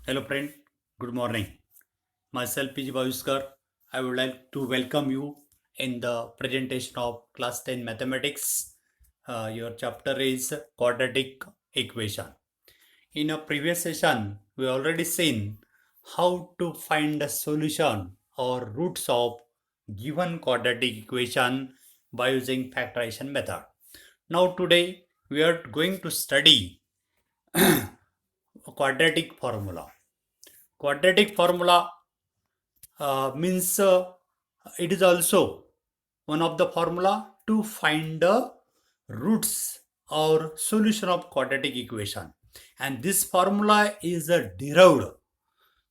Hello friend, good morning. Myself PG Bhaviskar. I would like to welcome you in the presentation of class 10 mathematics. Your chapter is quadratic equation. In a previous session, we already seen how to find the solution or roots of given quadratic equation by using factorization method. Now today we are going to study a quadratic formula. Quadratic formula means it is also one of the formula to find the roots or solution of quadratic equation, and this formula is derived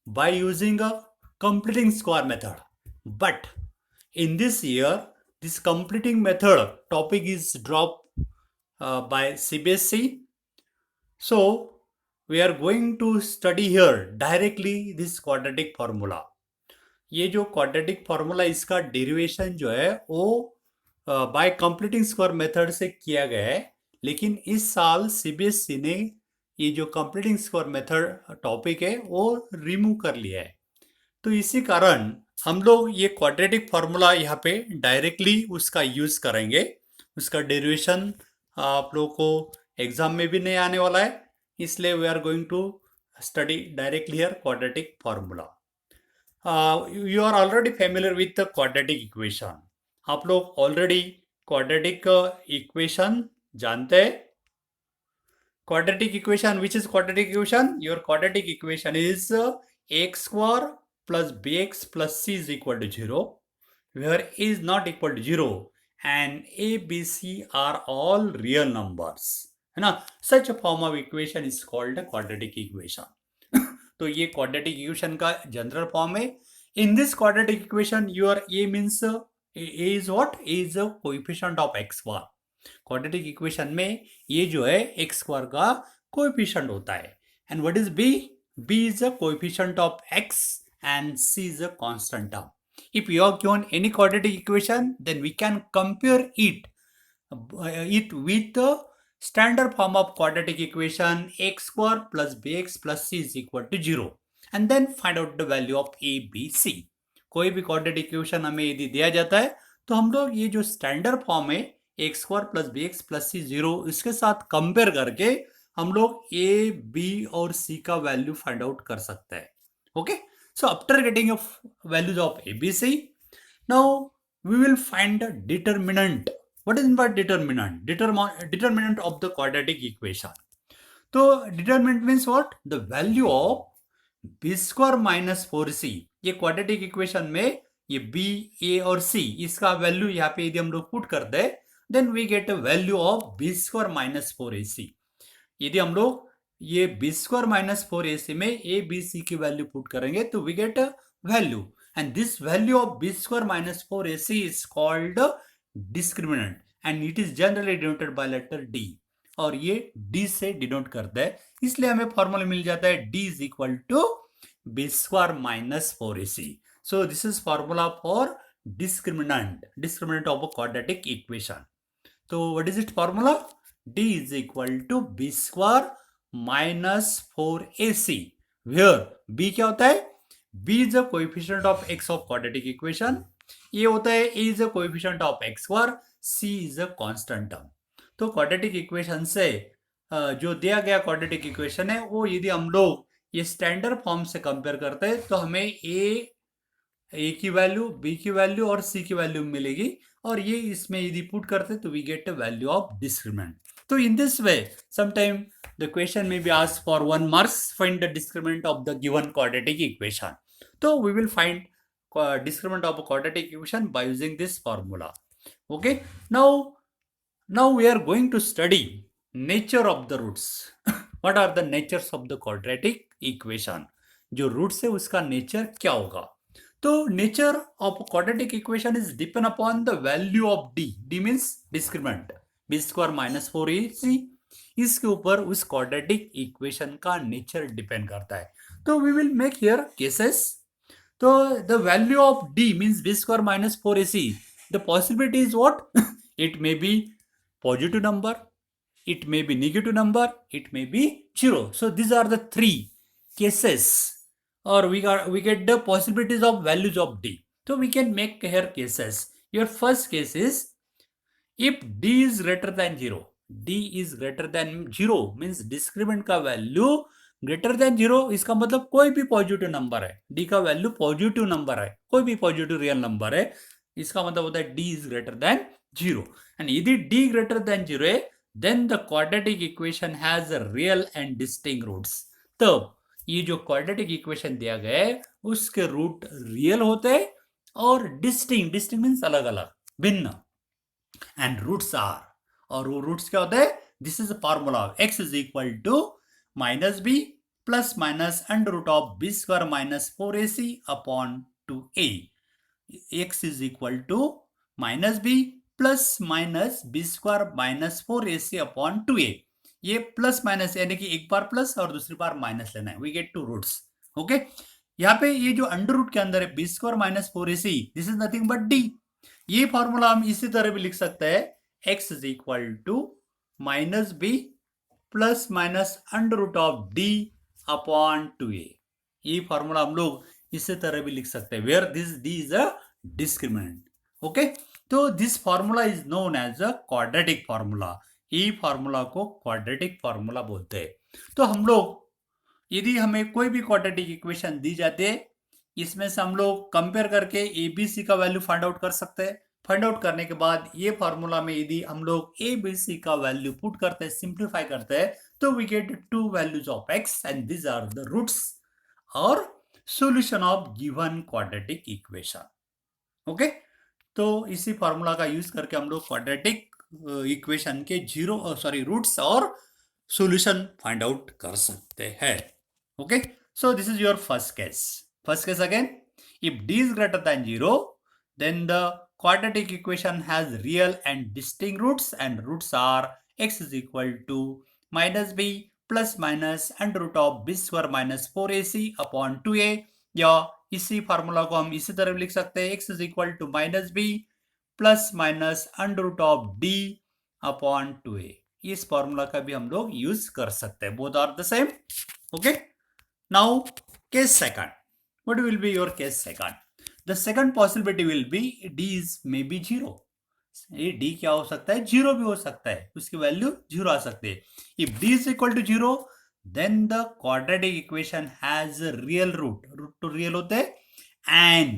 by using a completing square method. But in this year, this completing method topic is dropped by CBSE. So we are going to study here directly this quadratic formula. ये जो quadratic formula इसका derivation जो है वो bye completing square method से किया गया है, लेकिन इस साल सीबीएसई ने ये जो कंप्लीटिंग स्क्वायर मेथड टॉपिक है वो रिमूव कर लिया है। तो इसी कारण हम लोग ये क्वाड्रेटिक फॉर्मूला यहाँ पे डायरेक्टली उसका यूज करेंगे। उसका डेरिवेशन आप लोगों को एग्जाम में भी नहीं आने वाला है, इसलिए we are going to study directly here quadratic formula. You are already familiar with the quadratic equation. आप लोग ऑलरेडी क्वाड्रेटिक इक्वेशन जानते हैं। Quadratic equation, which is quadratic equation? Your quadratic equation is x square plus bx plus c is equal to 0, where a is not equal to 0 and a, b, c are all real numbers, है ना? Such a form of equation is called a quadratic equation. तो ये quadratic equation का general form है। In this quadratic equation, your a means a is what? A is a coefficient of x square. Quadratic equation में ये जो है x square का coefficient होता है। And what is b? b is a coefficient of x and c is a constant term. If you are given any quadratic equation, then we can compare it with the standard form of quadratic equation x square plus bx plus c is equal to 0, and then find out the value of a, b, c. कोई भी quadratic equation हमें यदि दिया जाता है तो हम लोग ये जो स्टैंडर्ड फॉर्म है x square plus B X plus C 0, इसके साथ कंपेयर करके हम लोग ए, बी और सी का वैल्यू फाइंड आउट कर सकते हैं। Okay, so after getting of values of ABC, now we will find the determinant. What is by determinant? Determinant of the quadratic equation. So determinant means what? The value of b square minus 4c. ये quadratic equation में ये b, a और c इसका value यहाँ पे यदि हम लोग पुट कर दे, then we get a value of b square minus 4ac। यदि हम लोग ये बी स्क्वायर माइनस 4ac में ए बी सी की वैल्यू पुट करेंगे तो we get a value, and this value of b square minus 4ac is called discriminant and it is generally denoted by letter d, और ये D से denote करता है, इसलिए हमें फॉर्मूला मिल जाता है D is equal to B square minus 4ac. So this is formula for discriminant of a quadratic equation. तो what is it formula? d is equal to b square minus 4ac, where b क्या होता है? b is a coefficient of x of quadratic equation. ये होता है a is a coefficient of x square, c is a constant term. तो quadratic equation से जो दिया गया quadratic equation है वो यदि हम लोग ये स्टैंडर्ड फॉर्म से कंपेयर करते हैं तो हमें a की वैल्यू, b की वैल्यू और c की वैल्यू मिलेगी, और ये इसमें यदि पुट करते तो we get a value of discriminant. तो in this way sometime the question may be asked for 1 marks, find the discriminant of the given quadratic equation. So we will find discriminant of a quadratic equation by using this formula. Okay, now we are going to study nature of the roots. What are the natures of the quadratic equation? जो roots है उसका nature क्या होगा? तो nature of a quadratic equation is depend upon the value of d. d means discriminant, b square minus 4ac. इसके ऊपर उस quadratic equation का नेचर डिपेंड करता है. तो we will make here cases. तो the value of d means b square minus 4ac. The possibility is what? It may be positive number, it may be negative number, it may be 0. So these are the three cases, or we get the possibilities of values of d. So we can make here cases. Your first case is if d is greater than 0. d is greater than 0 means discriminant का value greater than 0. इसका मतलब कोई भी positive number है, d का value positive number है, कोई भी पॉजिटिव रियल नंबर है, इसका मतलब होता है d is greater than 0. And यदि d ग्रेटर देन 0 है then the quadratic equation has real and distinct roots. तब ये जो क्वाड्रेटिक इक्वेशन दिया गया है उसके रूट रियल होते हैं और डिस्टिंक्ट मीन्स अलग अलग, भिन्न. एंड रूट्स आर, और वो रूट्स क्या होते हैं? This is formula of x is equal to minus b plus minus under root of b square minus 4ac upon 2a. x is equal to minus b plus minus b square minus 4ac upon 2a. ये plus minus यानी कि एक बार plus और दूसरी बार minus लेना है. We get two roots. Okay, यहाँ पे ये जो अंडर रूट के अंदर है b square minus 4ac, this is nothing but d. ये फॉर्मूला हम इसी तरह भी लिख सकते हैं, x is equal to minus b plus minus under root of d upon 2a. ये फॉर्मूला हम लोग इसी तरह भी लिख सकते हैं, where this d is a discriminant. Okay, तो this formula is known as a quadratic formula. ये फॉर्मूला को क्वाड्रेटिक फॉर्मूला बोलते हैं. तो हम लोग यदि हमें कोई भी क्वाड्रेटिक इक्वेशन दी जाती है, इसमें से हम लोग कंपेयर करके ए बी सी का वैल्यू फाइंड आउट कर सकते हैं. फाइंड आउट करने के बाद ये फॉर्मूला में यदि हम लोग ए बी सी का वैल्यू पुट करते हैं, सिंप्लीफाई करते हैं, तो we get two values of X and this are the roots और solution of given quadratic equation. Okay, तो इसी फॉर्मूला का यूज करके हम लोग क्वाड्रेटिक इक्वेशन के रूट्स और सॉल्यूशन फाइंड आउट कर सकते हैं. Okay, so this is your first case. First case again, if d is greater than 0, then the quadratic equation has real and distinct roots, and roots are x is equal to minus b plus minus under root of b square minus 4ac upon 2a. या इसी formula को हम इसी तरह लिख सकते हैं, x is equal to minus b plus minus under root of d upon 2a. इस फार्मूला का भी हम लोग यूज कर सकते हैं. Both are the same. Okay, now case second. What will be your case second? The second possibility will be d is maybe 0. ये d क्या हो सकता है? 0 भी हो सकता है, उसकी वैल्यू 0 आ सकती है. If d is equal to 0, then the quadratic equation has a real root. Root तो रियल होते हैं and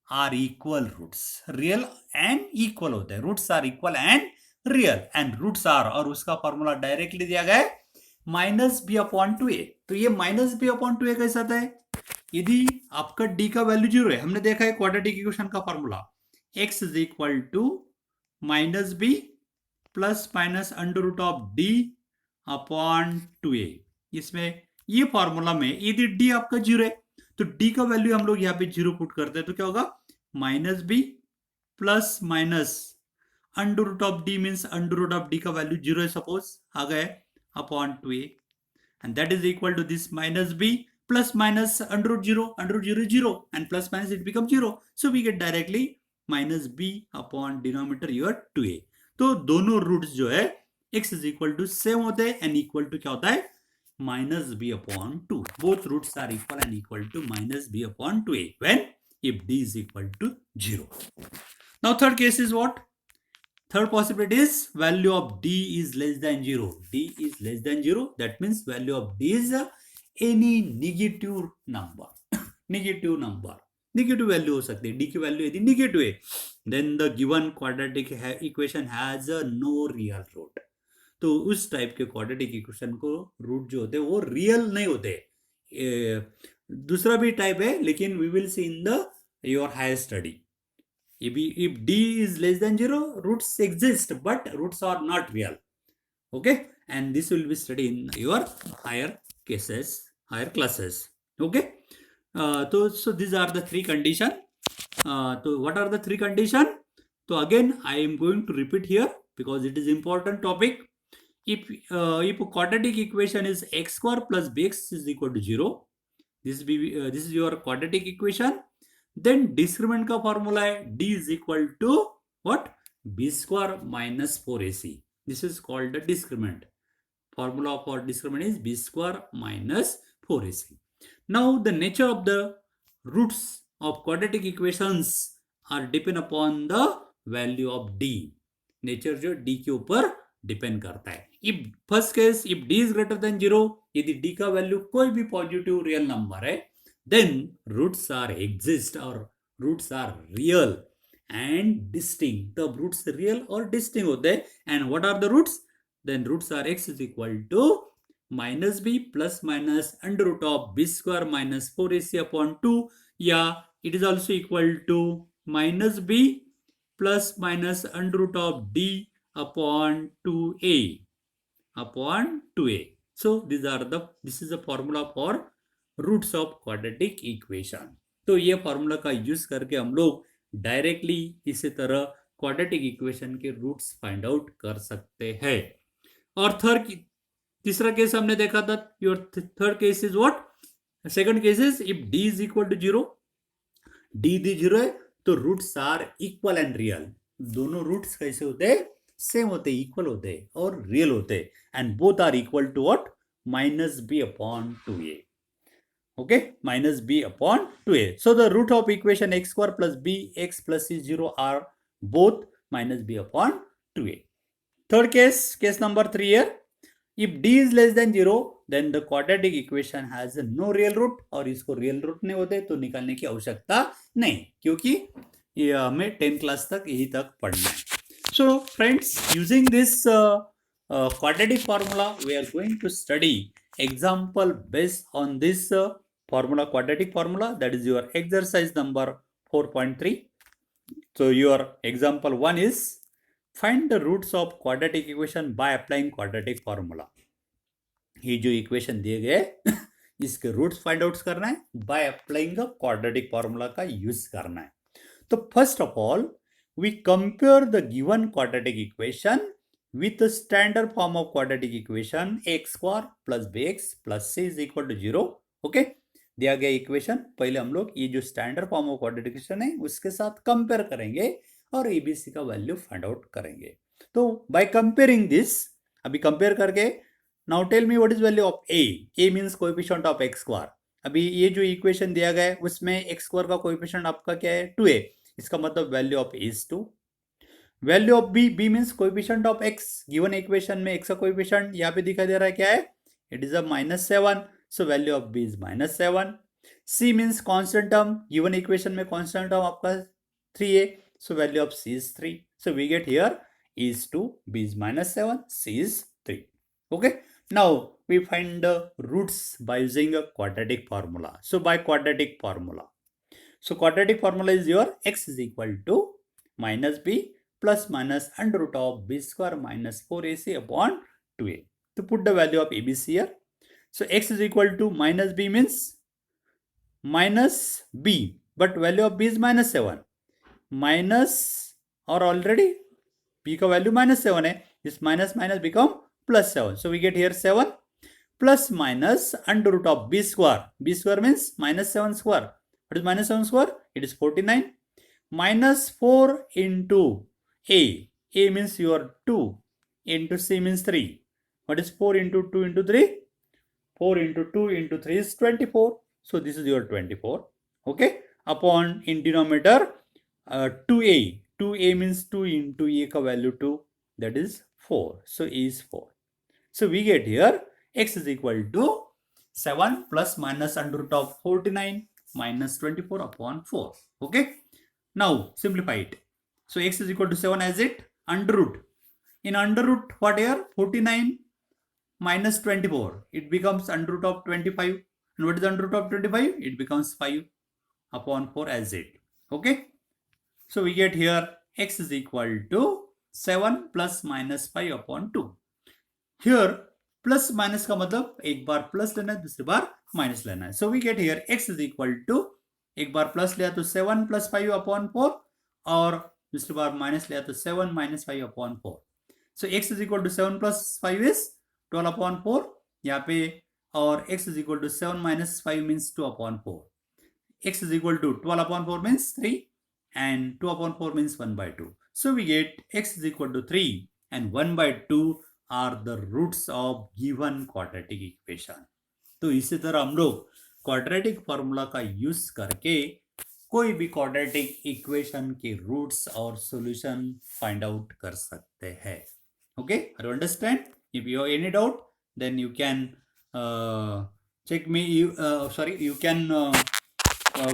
are equal roots. Real and equal होते हैं. Roots are equal and real, and roots are, और उसका formula directly दिया गया है माइनस बी अपॉन 2a. तो ये माइनस बी अपॉन 2a कैसा आता है? यदि आपका d का वैल्यू 0 है, हमने देखा है क्वाड्रेटिक इक्वेशन का formula, x is equal to minus b plus minus under root of d upon 2a. इसमें ये फॉर्मूला में यदि d आपका 0 है तो d का वैल्यू हम लोग यहाँ पे 0 पुट करते हैं, तो क्या होगा? Minus b plus minus under root of d means under root of d का वैल्यू 0 है, सपोज आ गए, upon 2a, and that is equal to this minus b plus minus under root 0 is 0, and plus minus it becomes 0, so we get directly minus b upon denominator your 2a. तो दोनों roots जो है x is equal to same होते हैं, and equal to क्या होता है? minus b upon 2. both roots are equal and equal to minus b upon 2a when if d is equal to 0. Now third case is what? Third possibility is value of d is less than 0. d is less than 0. That means value of d is any negative number. negative number. Negative value हो सकती है. d की value यदि negative है, then the given quadratic equation has a no real root. तो उस type के quadratic equation को रूट जो होते हैं वो रियल नहीं होते. दूसरा भी टाइप है, लेकिन we will see in the your higher study. If d is less than 0, roots exist, but roots are not real. Okay, and this will be studied in your higher cases, higher classes. Okay, so these are the three conditions. So what are the three conditions? So again, I am going to repeat here because it is important topic. If quadratic equation is x square plus bx is equal to 0, this is your quadratic equation. Then discriminant का formula है d is equal to what? b square minus 4ac. This is called the discriminant. Formula for discriminant is b square minus 4ac. Now the nature of the roots of quadratic equations are depend upon the value of d. Nature जो d के ऊपर depend करता है. If first case, if d is greater than 0, यदि d का value कोई भी positive real number है, then roots are exist or roots are real and distinct. तब roots real और distinct होते हैं. And what are the roots? Then roots are x is equal to minus b plus minus under root of b square minus 4ac upon 2. Yeah, it is also equal to minus b plus minus under root of d upon 2a upon 2a. So this is the formula for roots of quadratic equation. तो ये formula का use करके हम लोग directly इसी तरह quadratic equation के roots find out कर सकते हैं. और तीसरा केस हमने देखा था. Your third case is what? Second case is if d is equal to 0, d दी 0 है तो roots are equal and real. दोनों रूट्स कैसे होते हैं? सेम होते हैं, इक्वल होते हैं और रियल होते हैं. And both are equal to what? Minus b upon 2a. Okay, minus b upon 2a. So the root of equation x square plus bx plus c0 are both minus b upon 2a. Third case, case number 3 here. If d is less than 0, then the quadratic equation has no real root. और इसको real root नहीं होते तो निकालने की आवश्यकता नहीं, क्योंकि ये हमें 10 क्लास तक यही तक पढ़ना है. So friends, using this quadratic formula, we are going to study example based on this formula, quadratic formula, that is your exercise number 4.3. So your example 1 is find the roots of quadratic equation by applying quadratic formula. ये जो equation दिए गए इसके roots find out करना है by applying quadratic formula का use करना है. तो first of all we compare the given quadratic equation with the standard form of quadratic equation x square plus bx plus c is equal to 0. Okay, दिया गया equation पहले हम लोग ये जो standard form of quadratic equation है उसके साथ कंपेयर करेंगे और एबीसी का वैल्यू फाइंड आउट करेंगे. तो बाय कंपेयरिंग दिस, अभी कंपेयर करके, now tell me what is value of a. a means coefficient of x square. अभी ये जो इक्वेशन दिया गया है उसमें x स्क्वायर का कोएफिशिएंट आपका क्या है? 2a. इसका मतलब value of a is 2. Value of b, b means coefficient of x. Given equation में x का कोएफिशिएंट यहाँ पे दिखाई दे रहा है, क्या है? It is a -7. So value of b is -7. c means constant term. Given equation में कांस्टेंट टर्म आपका 3a. So value of c is 3. So we get here e is 2, b is -7, c is 3. Okay, now we find the roots by using a quadratic formula. So by quadratic formula, so quadratic formula is your x is equal to minus b plus minus under root of b square minus 4ac upon 2a. To put the value of abc here. So x is equal to minus b means minus b, but value of b is -7. Minus, or already b का value -7 है, this minus minus become +7. So we get here 7 plus minus under root of b square. b square means -7 square. What is -7 square? It is 49. Minus 4 into a. a means your 2 into c means 3. What is 4 into 2 into 3? 4 into 2 into 3 is 24. So this is your 24. Okay, upon in denominator 2a. 2a means 2 into a ka value 2, that is 4. So a is 4. So we get here x is equal to 7 plus minus under root of 49 minus 24 upon 4. Okay, now simplify it. So x is equal to 7 as it under root. In under root, what here? 49 minus 24. It becomes under root of 25. And what is under root of 25? It becomes 5 upon 4 as it. Okay. So we get here x is equal to 7 plus minus 5 upon 2. Here plus minus का मतलब एक बार plus लेना है, दूसरी बार minus लेना है. So we get here x is equal to, एक बार plus लिया तो 7 plus 5 upon 4 और दूसरी बार माइनस लिया तो 7 minus 5 upon 4. So x is equal to 7 plus 5 is 12 upon 4 यहाँ पे, और x is equal to 7 minus 5 means 2 upon 4. x is equal to 12 upon 4 means 3 and 2 upon 4 means 1 by 2. So we get x is equal to 3 and 1 by 2 are the roots of given quadratic equation. तो इसी तरह हम लोग quadratic formula का use करके कोई भी quadratic equation के रूट्स और सॉल्यूशन फाइंड आउट कर सकते हैं. Okay, you understand? If you have any doubt then you can check me. You can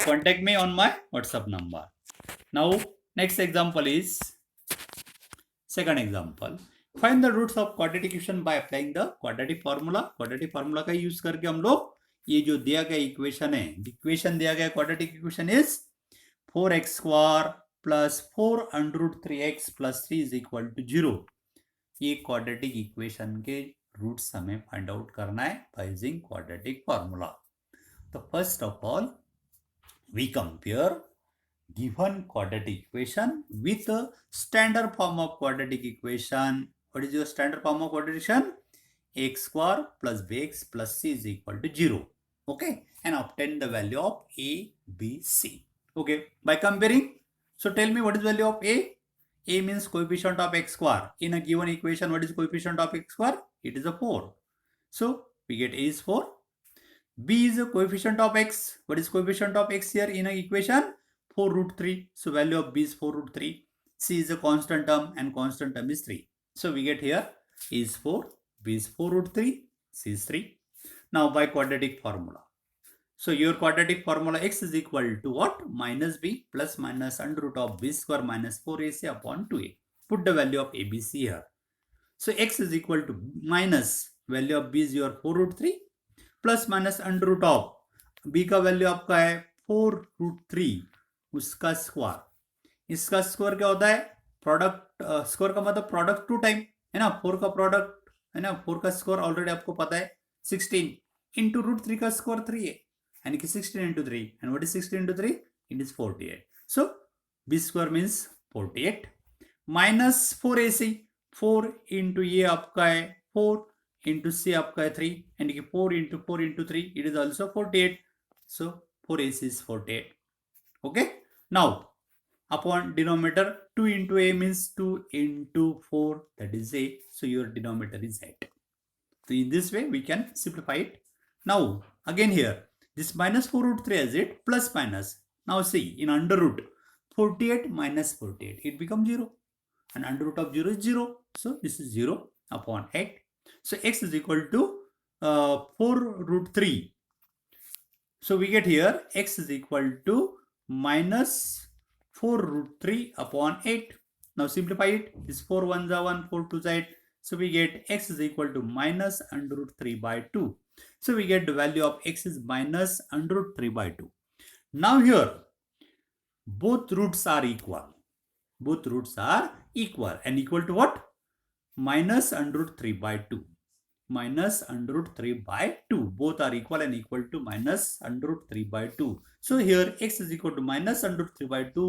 contact me on my WhatsApp number. Now next example is second example. Find the roots of quadratic equation by applying the quadratic formula. Quadratic formula का use करके हम लोग ये जो दिया गया equation है, equation दिया गया quadratic equation is 4x square plus 4 under root 3x plus 3 is equal to 0. ये क्वाड्रेटिक इक्वेशन के रूट्स हमें फाइंड आउट करना है बाय यूजिंग क्वाड्रेटिक फॉर्मूला. तो first of all we compare given quadratic equation with a standard form of quadratic equation. What is your standard form of quadratic equation? X square plus bx plus c is equal to 0. Okay, and obtain the value of a, b, c. Okay, by comparing, so tell me what is value of a? A means coefficient of x square. In a given equation, what is coefficient of x square? It is a 4. So we get a is 4. B is a coefficient of x. What is coefficient of x here in a equation? 4 root 3. So value of b is 4 root 3. C is a constant term and constant term is 3. So we get here a is 4, b is 4 root 3, c is 3. Now by quadratic formula. So your quadratic formula x is equal to what? Minus b plus minus under root of b square minus 4ac upon 2a. Put the value of abc here. So x is equal to minus value of b is your 4 root 3 plus minus under root of b का value आपका है 4 root 3 उसका square. इसका square क्या होता है? Product square का मतलब प्रोडक्ट 2 टाइम है ना. 4 का प्रोडक्ट है ना, 4 का स्क्वायर ऑलरेडी आपको पता है 16 इंटू रूट 3 का स्क्वायर 3 है, यानी कि 16 into 3. And what is 16 into 3? It is 48. So b square means 48 minus 4ac. 4 into ये आपका है 4 इंटू सी आपका है 3, यानी कि 4 into 3 it is also 48. So 4ac is 48. Okay. Now upon denominator 2 into a means 2 into 4, that is a. So your denominator is 8. So in this way we can simplify it. Now again here this minus 4 root 3 as it plus minus. Now see in under root 48 minus 48 it becomes 0 and under root of 0 is 0. So this is 0 upon 8. So x is equal to 4 root 3. So we get here x is equal to minus 4 root 3 upon 8. Now simplify it. This 4 1s are 1, 4 2s are 8. So we get x is equal to minus under root 3 by 2. So we get the value of x is minus under root 3 by 2. Now here both roots are equal. Both roots are equal and equal to what? Minus under root 3 by 2. Minus under root 3 by 2. Both are equal and equal to minus under root 3 by 2. So here x is equal to minus under root 3 by 2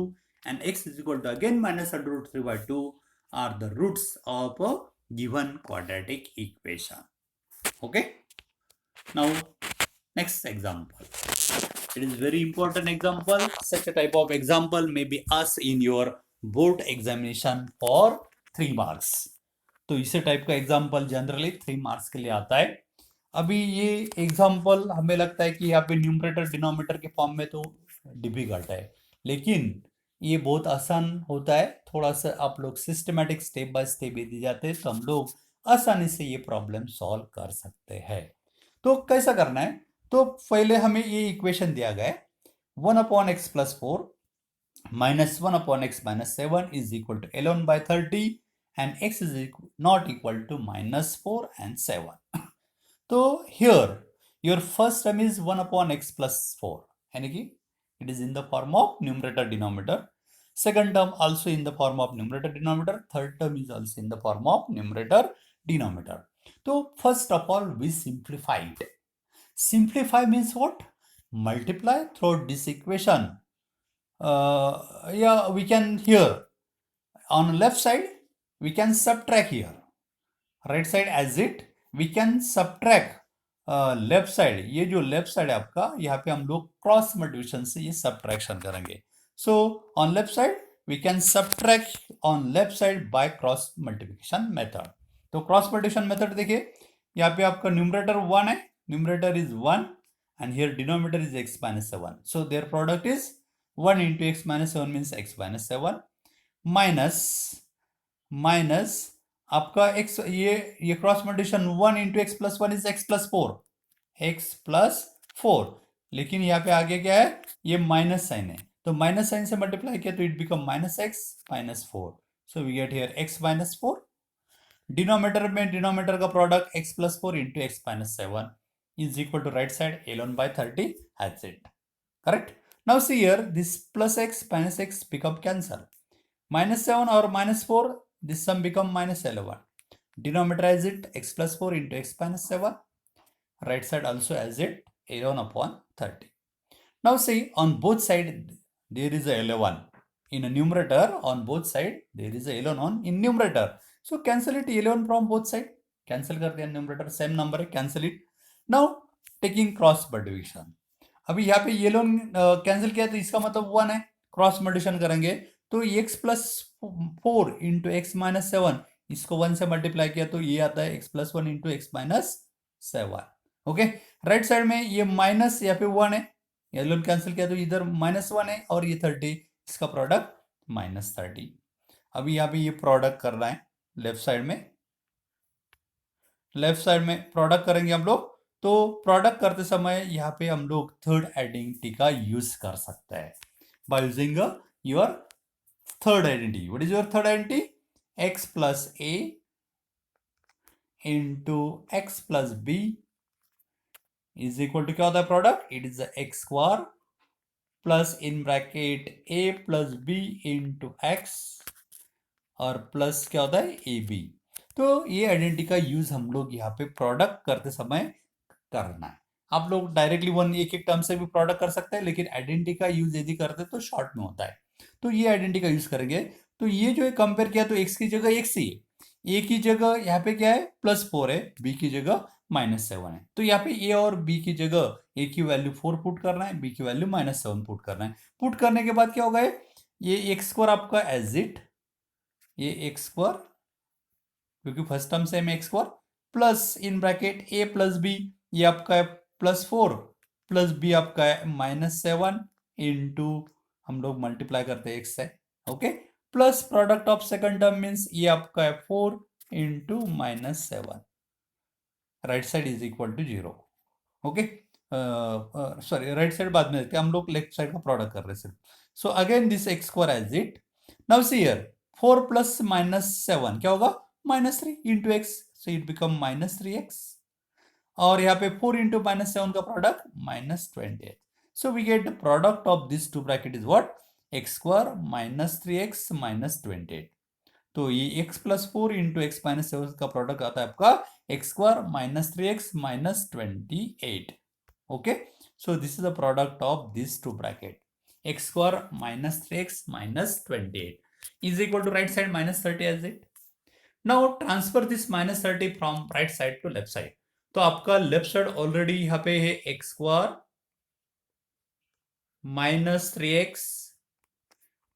and x is equal to again minus under root 3 by 2 are the roots of a given quadratic equation. Okay. Now next example. It is very important example. Such a type of example may be asked in your board examination for 3 marks. तो इसे type का example generally 3 marks के लिए आता है. अभी ये example हमें लगता है कि यहाँ पे न्यूमरेटर डिनोमिनेटर के फॉर्म में तो डिफिकल्ट है, लेकिन ये बहुत आसान होता है. थोड़ा सा आप लोग सिस्टमेटिक स्टेप बाय स्टेप दी जाते हैं तो हम लोग आसानी से ये प्रॉब्लम सॉल्व कर सकते हैं. तो कैसा करना है? तो पहले हमें ये इक्वेशन दिया गया है 1 upon x plus 4 minus 1 upon x minus 7 is equal to 11 by 30 and x is not equal to minus 4 and 7. So here your first term is 1 upon x plus 4, यानी कि it is in the form of numerator denominator. Second term also in the form of numerator denominator. Third term is also in the form of numerator denominator. So first of all we simplify it. Simplify means what? Multiply through this equation. Yeah, we can here on left side we can subtract here, right side as it we can subtract left side. ये जो left side है आपका, यहाँ पे हम लोग cross multiplication से ये सब्ट्रैक्शन करेंगे. So on left side we can subtract on left side by cross multiplication method. तो क्रॉस मल्टीप्लिकेशन मेथड देखिए, यहाँ पे आपका न्यूमरेटर 1 है, numerator is 1 and here denominator is x minus 7. So their product is 1 into x minus 7 means x minus 7 minus आपका x ये cross multiplication 1 into x plus 1 is x plus 4 x plus 4 लेकिन यहाँ पे आगे क्या है ये माइनस साइन है तो माइनस साइन से मल्टीप्लाई किया तो it become minus x minus 4 so we get here x minus 4 denominator में डिनोमिनेटर का product x plus 4 into x minus 7 is equal to right side ln by 30 as it correct. Now see here this plus x minus x become cancel minus 7 or minus 4 this sum become minus 11 denominator as it x plus 4 into x minus 7 right side also as it 11 upon 30. Now see on both side there is a 11 in a numerator on both side there is a 11 on in numerator so cancel it 11 from both side cancel कर दिया numerator same number है cancel it. Now taking cross multiplication अभी यहाँ पे ये loan cancel किया तो इसका मतलब 1 है क्रॉस मल्टीप्लिकेशन करेंगे तो x plus 4 into x minus 7 इसको 1 से मल्टीप्लाई किया तो ये आता है x plus 1 into x minus 7 okay. Right side में ये माइनस यहाँ पे 1 है ये लोन कैंसिल किया तो इधर माइनस 1 है और ये 30 इसका प्रोडक्ट माइनस 30. अभी यहाँ पे ये प्रोडक्ट कर रहा है लेफ्ट साइड में प्रोडक्ट करेंगे हम लोग तो प्रोडक्ट करते समय यहाँ पे हम लोग थर्ड आइडेंटिटी का यूज कर सकते हैं by using your third identity. What is your third identity x plus a into x plus b is equal to क्या होता है product it is x square plus in bracket a plus b into x और plus क्या होता है A B. तो ये identity का यूज हम लोग यहाँ पे प्रोडक्ट करते समय करना है. आप लोग डायरेक्टली वन एक टर्म से भी प्रोडक्ट कर सकते हैं लेकिन आइडेंटिटी का यूज यदि करते हैं तो शॉर्ट में होता है तो ये आइडेंटिटी का यूज करेंगे. तो ये जो है कंपेयर किया तो x की जगह x ही है a की जगह यहाँ पे क्या है प्लस 4 है b की जगह माइनस 7 है तो यहाँ पे a और b की जगह a की वैल्यू 4 पुट करना है b की वैल्यू माइनस 7 पुट करना है. पुट करने के बाद क्या होगा ये एक्स स्क्वायर आपका एज इट ये एक्स स्क्वायर क्योंकि फर्स्ट टर्म से x square plus in bracket a plus b ये आपका है प्लस 4 प्लस बी आपका है माइनस 7 इंटू हम लोग मल्टीप्लाई करते हैं x से okay plus product of second term means ये आपका है 4 into minus 7 right side is equal to 0 okay. Sorry right side बाद में देखते हैं हम लोग लेफ्ट साइड का प्रोडक्ट कर रहे हैं सिर्फ. So again this x square as it. Now see here 4 plus minus 7 क्या होगा minus 3 into x so it become minus 3x और यहाँ पे 4 इंटू माइनस 7 का product minus 28. So we get the product of this two bracket is what x square minus 3x minus 28. तो ये x plus 4 into x minus 7 का product आता है आपका x square minus 3x minus 28 okay. So this is the product of this two bracket x square minus 3x minus 28 is equal to right side minus 30 as it. Now transfer this minus 30 from right side to left side. तो आपका left side already यहाँ पे है x square minus 3x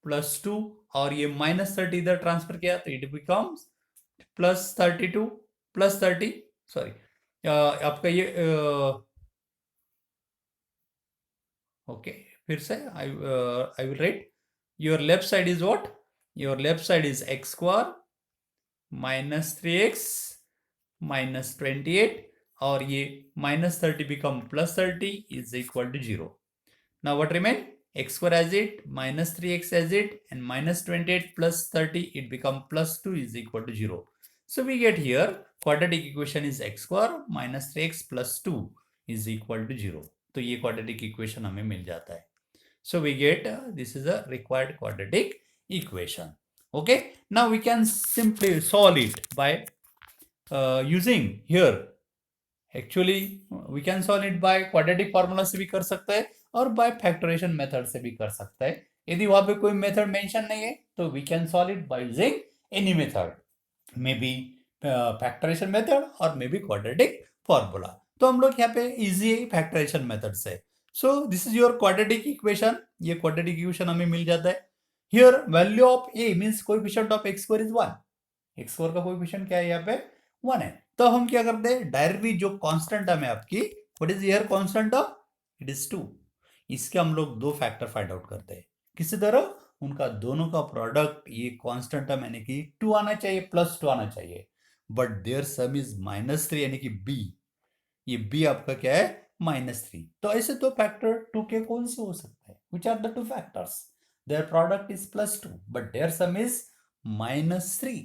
plus 2 और ये minus 30 इधर transfer किया तो it becomes plus 32 plus 30 sorry आपका ये ओके फिर से I will write your left side is what your left side is x square minus 3x minus 28 और ये minus 30 become plus 30 is equal to 0. Now what remain x square as it minus 3x as it and minus 28 plus 30 it become plus 2 is equal to 0. So we get here quadratic equation is x square minus 3x plus 2 is equal to 0. तो ये quadratic equation हमें मिल जाता है. So we get this is a required quadratic equation. Okay. Now we can simply solve it by using here. Actually we can solve it by quadratic formula से भी कर सकते हैं और बाय फैक्टराइजेशन मेथड से भी कर सकते हैं. यदि वहां पे कोई मेथड मेंशन नहीं है तो we can solve it by using any method may be factorization method और मे बी क्वाड्रेटिक फॉर्मूला. तो हम लोग यहाँ पे इजी है फैक्टराइजेशन मेथड से. सो this is your quadratic equation. ये क्वाड्रेटिक इक्वेशन हमें मिल जाता है. Here value of a means coefficient of x square is 1. x square का कोएफिशिएंट क्या है यहाँ पे 1 है. तो हम क्या करते हैं डायरेक्टली जो कांस्टेंट टर्म है आपकी what is here constant of it is 2। इसके हम लोग दो फैक्टर फाइंड आउट करते हैं। किसी तरह उनका दोनों का प्रोडक्ट ये कांस्टेंट टर्म यानी कि 2 आना चाहिए, +2 आना चाहिए, बट देयर सम इज -3 यानी कि बी। ये बी आपका क्या है? -3। तो ऐसे दो फैक्टर 2 के कौन से हो सकते हैं? Which are the two factors? Their product is +2 but their sum is -3।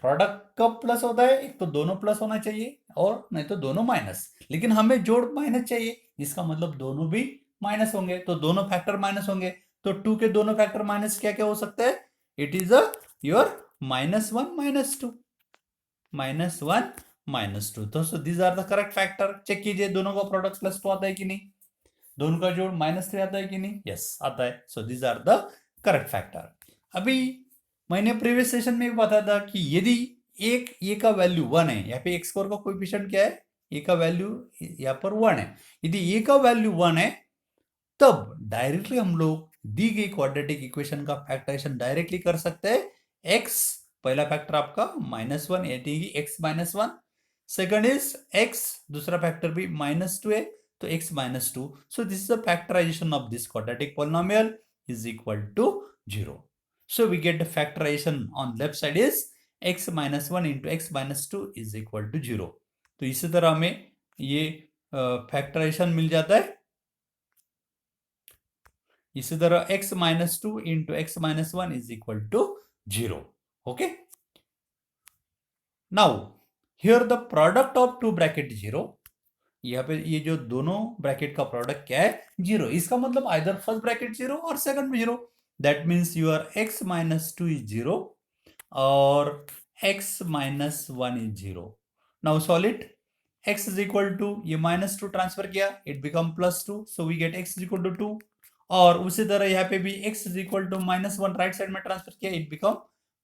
Product कब प्लस होता है? एक तो दोनों प्लस होना चाहिए और नहीं तो दोनों माइनस, लेकिन हमें जोड़ माइनस चाहिए, इसका मतलब दोनों भी माइनस होंगे, तो दोनों फैक्टर माइनस होंगे। तो 2 के दोनों फैक्टर माइनस क्या क्या हो सकते हैं? It is a your -1 -2, -1 -2। तो so these are the correct factor. Check कीजिए दोनों का प्रोडक्ट +2 आता है कि नहीं, दोनों का जोड़ -3 आता है कि नहीं? यस आता है। So these are the correct factor. अभी मैंने प्रीवियस सेशन में भी बताया था कि यदि एक ए का वैल्यू 1 है, यहाँ पे एक्स स्क्वायर का कोएफिशिएंट क्या है? ए का वैल्यू यहाँ पर 1 है। यदि ए का वैल्यू 1 है तब डायरेक्टली हम लोग दी गई क्वाड्रेटिक इक्वेशन का फैक्टराइजेशन डायरेक्टली कर सकते हैं। एक्स पहला फैक्टर आपका -1 यानी कि x -1, सेकंड इज x, दूसरा फैक्टर भी -2 है तो x -2। So this is the factorization of this quadratic polynomial is equal to 0। So we get the factorization on left side is x -1 into x -2 is equal to 0। तो इसी तरह हमें ये factorisation मिल जाता है। इसी तरह x -2 into x -1 is equal to 0। Okay, now here the product of two bracket 0। यहाँ पे ये जो दोनों ब्रैकेट का प्रोडक्ट क्या है? 0। इसका मतलब आइदर फर्स्ट ब्रैकेट 0 और second 0। That means your x -2 is 0 और x -1 is 0। Now solve it. x is equal to ये -2 ट्रांसफर किया, it become +2, so we get x is equal to 2। और उसी तरह यहाँ पे भी x is equal to -1 right side में ट्रांसफर किया, it become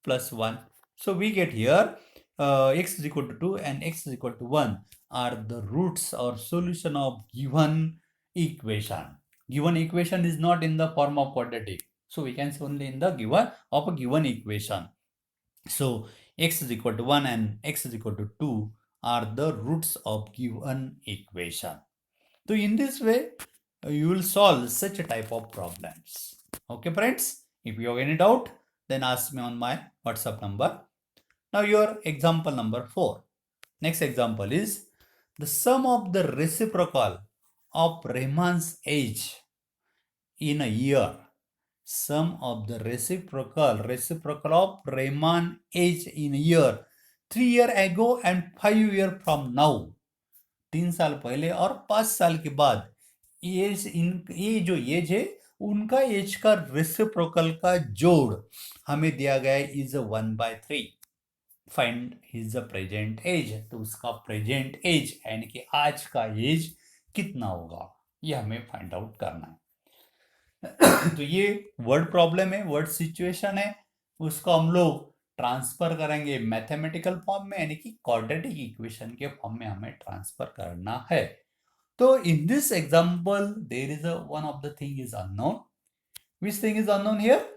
+1। So we get here x is equal to 2 and x is equal to 1 are the roots or solution of given equation. Given equation is not in the form of quadratic, so we can say only in the given of a given equation. So x is equal to 1 and x is equal to 2 are the roots of given equation. So in this way you will solve such a type of problems. Okay friends, if you have any doubt then ask me on my WhatsApp number. Now your example number 4. Next example is the sum of the reciprocal of Rahman's age in a year. Sum of the reciprocal of Rahman age in a year 3 years ago and 5 years from now। 3 साल पहले और 5 साल के बाद as ये जो as है उनका एज का रेसिप्रोकल का जोड़ हमें दिया गया है is 1/3। Find his present age, तो उसका प्रेजेंट एज यानी कि आज का एज कितना होगा ये हमें फाइंड आउट करना है। तो ये वर्ड प्रॉब्लम है, वर्ड सिचुएशन है, उसको हम लोग ट्रांसफर करेंगे मैथमेटिकल फॉर्म में यानी कि क्वाड्रेटिक इक्वेशन के फॉर्म में हमें ट्रांसफर करना है। तो in this example there is one of the thing is unknown. Which thing is unknown here?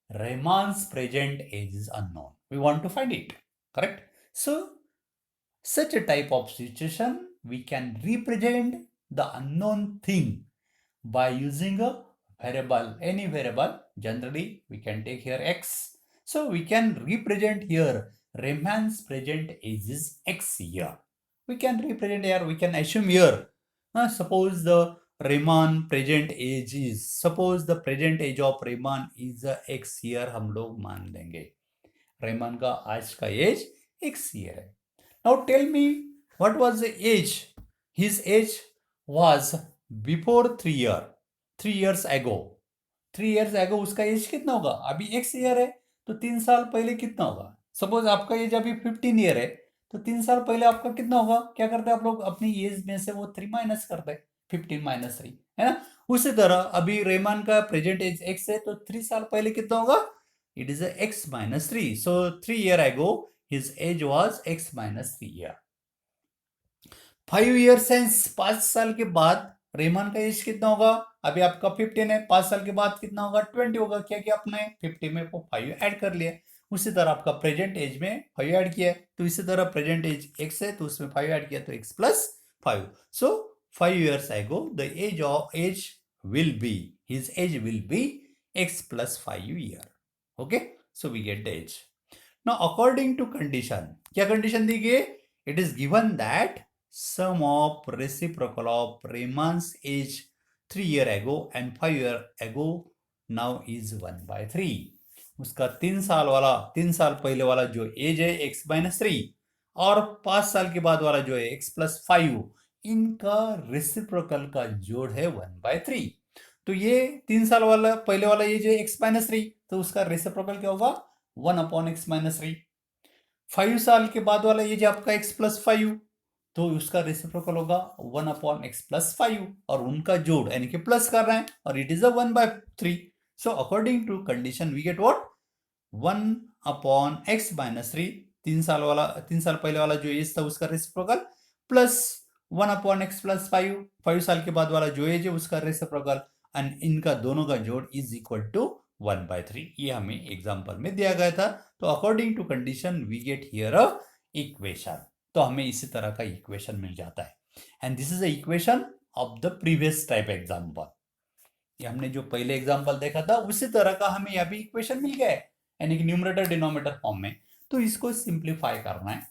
Rahman's present age is unknown. We want to find it. Correct? So such a type of situation we can represent the unknown thing by using a variable, any variable. Generally we can take here x, so we can represent here Rahman's present age is x year. We can represent here, we can assume here suppose the Rahman present age is, suppose the present age of Rahman is x year हम लोग मान लेंगे। Rahman का आज का as x year है। Now tell me what was the age? His age was before 3 year, 3 years ago। 3 years ago उसका as कितना होगा? अभी x year है तो 3 साल पहले कितना होगा? सपोज आपका एज अभी 15 ईयर है तो 3 साल पहले आपका कितना होगा? क्या करते हैं आप लोग? अपनी एज में से वो 3 माइनस करते हैं, 15 - 3 है ना। उसी तरह अभी रहमान का प्रेजेंट एज x है तो 3 साल पहले कितना होगा? It is x - 3। So 3 year ago his age was x - 3 year. 5 year sense 5 साल के बाद रहमान का एज कितना होगा? अभी आपका 15 है, 5 साल के बाद कितना होगा? 20 होगा। क्या किया आपने? 50 में 5 ऐड कर लिया। उसी तरह आपका प्रेजेंट एज में 5 ऐड किया है, तो इसी तरह प्रेजेंट एज x है तो उसमें 5 ऐड किया तो x + 5। So 5 years ago, the age will be, his age will be x plus 5 year. Okay, so we get the age. Now, according to condition, क्या condition दी गई? It is given that sum of reciprocal of Raymond's age 3 year ago and 5 year ago now is 1/3. उसका 3 साल वाला, 3 साल पहले वाला जो as है x माइनस 3 और 5 साल के बाद वाला जो है x प्लस 5, इनका रेसिप्रोकल का जोड़ है 1/3. तो ये 3 साल वाला पहले वाला एज है x माइनस 3, तो उसका रेसिप्रोकल क्या होगा? 1/x minus 3. 5 साल के बाद वाला एज आपका x प्लस 5, तो उसका रेसिप्रोकल होगा 1/x प्लस 5, और उनका जोड़ यानी कि प्लस कर रहे हैं, और it is a 1/3. So according to condition we get what? 1/x minus 3, 3 साल पहले वाला जो एज था उसका रेसिप्रोकल, प्लस 1/x प्लस 5, 5 साल के बाद वाला जो एज है उसका रेसिप्रोकल, एंड इनका दोनों का जोड़ इज इक्वल टू 1/3. ये हमें एग्जांपल में दिया गया था. तो according to condition we get here a equation. तो हमें इसी तरह का इक्वेशन मिल जाता है, and this is a equation of the previous type example. ये हमने जो पहले एग्जांपल देखा था उसी तरह का हमें यहाँ भी इक्वेशन मिल गया है, यानी कि न्यूमरेटर डिनोमिनेटर फॉर्म में. तो इसको सिंप्लीफाई करना है.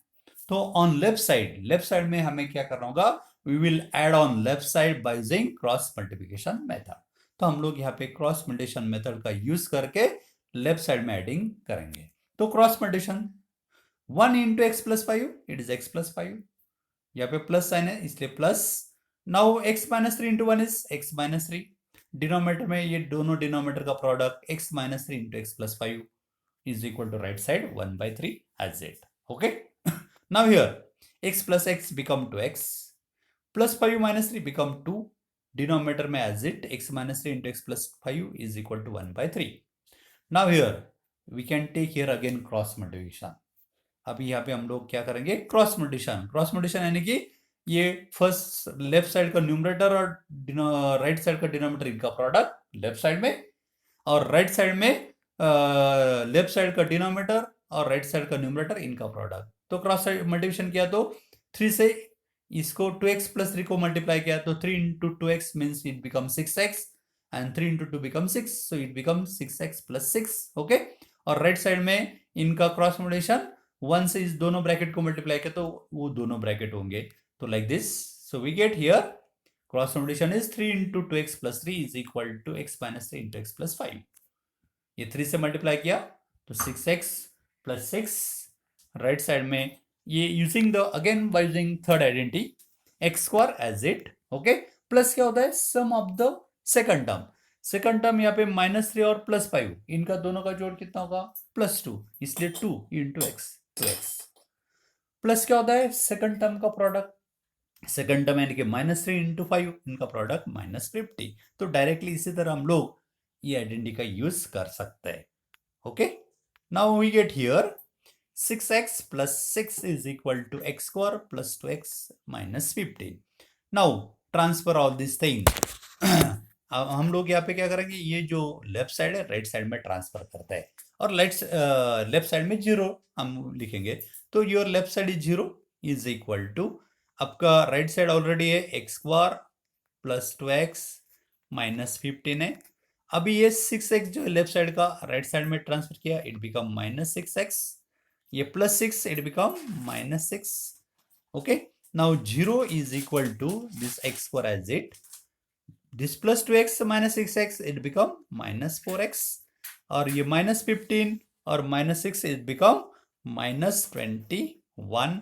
तो ऑन लेफ्ट साइड में हमें क्या करना होगा? We will add on left side by using cross multiplication method. तो हम लोग यहाँ पे क्रॉस मल्टीप्लिकेशन मेथड का यूज करके लेफ्ट साइड में एडिंग करेंगे. तो cross multiplication 1 into x plus 5, it is x plus 5. यहाँ पे प्लस साइन है इसलिए plus. Now x minus 3 into 1 is x minus 3. Denominator में ये दोनों डिनोमिनेटर का product x minus 3 into x plus 5 is equal to right side 1/3 as it. Okay, now here x plus x become 2x plus 5 minus 3 become 2. Denominator में as it x minus 3 into x plus 5 is equal to 1/3. Now here we can take here again cross multiplication. अभी यहाँ पे हम लोग क्या करेंगे? Cross multiplication यानी कि ये फर्स्ट लेफ्ट साइड का न्यूमरेटर और राइट साइड का डिनोमिनेटर इनका प्रोडक्ट लेफ्ट साइड में, और राइट साइड में लेफ्ट साइड का डिनोमिनेटर और राइट साइड का न्यूमरेटर इनका प्रोडक्ट. तो क्रॉस साइड मल्टीप्लिकेशन किया तो 3 से इसको 2x प्लस 3 को मल्टीप्लाई किया तो 3 into 2x means it become 6x, and 3 into 2 become 6, so it become 6x plus 6. Okay, और राइट साइड में इनका क्रॉस मल्टीप्लिकेशन 1 से इस दोनों ब्रैकेट को मल्टीप्लाई किया तो वो दोनों ब्रैकेट होंगे. तो like this, so we get here cross multiplication is 3 into 2x plus 3 is equal to x minus 3 into x plus 5. ये 3 से मल्टीप्लाई किया तो 6x plus 6. राइट साइड में ये using the again by using third identity x square as it. Okay, plus क्या होता है? Sum of the second term यहाँ पे -3 और +5, इनका दोनों का जोड़ कितना होगा? +2, इसलिए 2 इंटू एक्स 2x. प्लस क्या होता है? सेकंड टर्म का प्रोडक्ट, सेकंड टर्म यानी कि -3 इंटू 5, इनका प्रोडक्ट -50. तो डायरेक्टली इसी तरह हम लोग ये आइडेंटिटी का यूज कर सकते हैं. Okay, now we get here 6x plus 6 is equal to x square plus 2x minus 15. Now transfer all this thing. हम लोग यहाँ पे क्या करेंगे? ये जो लेफ्ट साइड है राइट साइड में ट्रांसफर करता है, और लेफ्ट साइड में 0 हम लिखेंगे. तो your left side is 0 is equal to, आपका राइट साइड ऑलरेडी है x square plus 2x minus 15 है. अभी ये 6x जो लेफ्ट साइड का राइट साइड में ट्रांसफर किया, इट बिकम -6x. ये +6 it become -6. Okay, now 0 is equal to this x square as it. This plus 2x minus 6x it become -4x, और ये -15 और -6 इट बिकम -21.